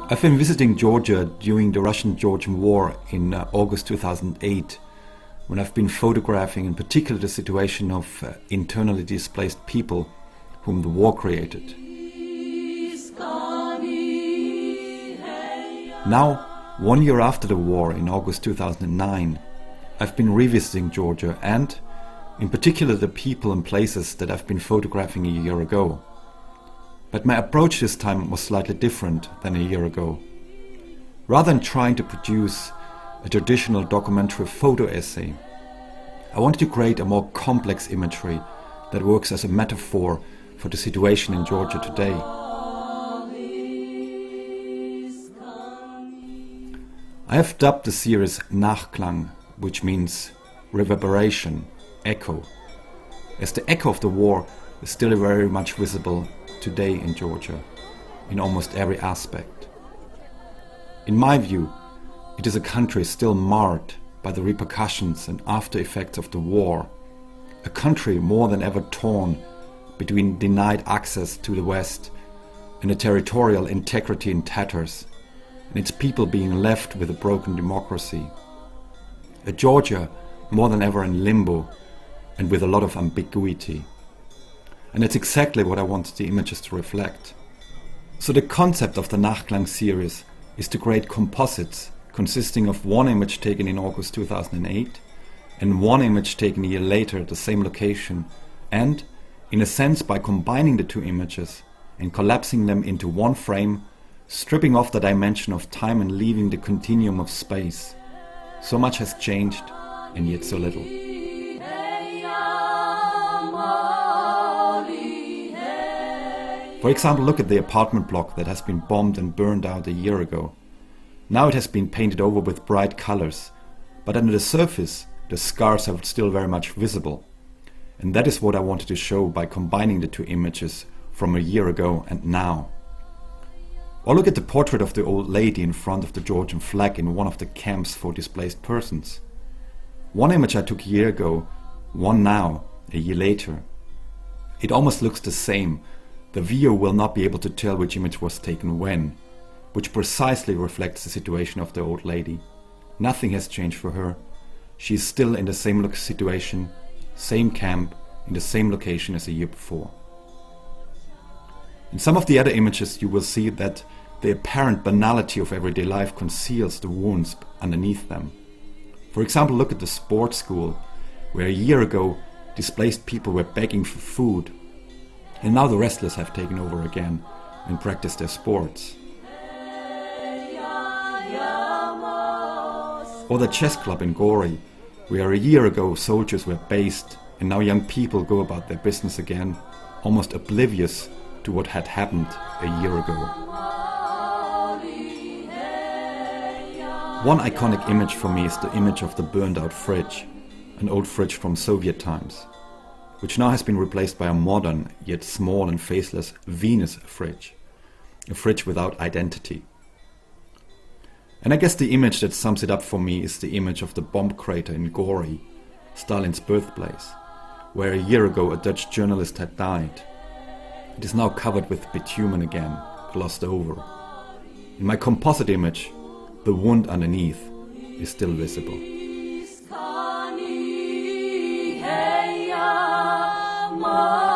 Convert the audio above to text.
I've been visiting Georgia during the Russian-Georgian War in August 2008, when I've been photographing in particular the situation of internally displaced people whom the war created. Now, 1 year after the war in August 2009, I've been revisiting Georgia and, in particular, the people and places that I've been photographing a year ago. But my approach this time was slightly different than a year ago. Rather than trying to produce a traditional documentary photo essay, I wanted to create a more complex imagery that works as a metaphor for the situation in Georgia today. I have dubbed the series Nachklang, which means reverberation, echo, as the echo of the war is still very much visible today in Georgia, in almost every aspect. In my view, it is a country still marred by the repercussions and after effects of the war, a country more than ever torn between denied access to the West and a territorial integrity in tatters, and its people being left with a broken democracy. A Georgia more than ever in limbo and with a lot of ambiguity. And that's exactly what I wanted the images to reflect. So the concept of the Nachklang series is to create composites consisting of one image taken in August 2008 and one image taken a year later at the same location, and, in a sense, by combining the two images and collapsing them into one frame, stripping off the dimension of time and leaving the continuum of space. So much has changed, and yet so little. For example, look at the apartment block that has been bombed and burned out a year ago. Now it has been painted over with bright colors, but under the surface, the scars are still very much visible. And that is what I wanted to show by combining the two images from a year ago and now. Or look at the portrait of the old lady in front of the Georgian flag in one of the camps for displaced persons. One image I took a year ago, one now, a year later. It almost looks the same. The viewer will not be able to tell which image was taken when, which precisely reflects the situation of the old lady. Nothing has changed for her. She is still in the same situation, same camp, in the same location as a year before. In some of the other images you will see that the apparent banality of everyday life conceals the wounds underneath them. For example, look at the sports school, where a year ago displaced people were begging for food, and now the wrestlers have taken over again and practice their sports. Or the chess club in Gori, where a year ago soldiers were based and now young people go about their business again, almost oblivious to what had happened a year ago. One iconic image for me is the image of the burned out fridge, an old fridge from Soviet times, which now has been replaced by a modern, yet small and faceless Venus fridge, a fridge without identity. And I guess the image that sums it up for me is the image of the bomb crater in Gori, Stalin's birthplace, where a year ago a Dutch journalist had died. It is now covered with bitumen again, glossed over. In my composite image, the wound underneath is still visible. Oh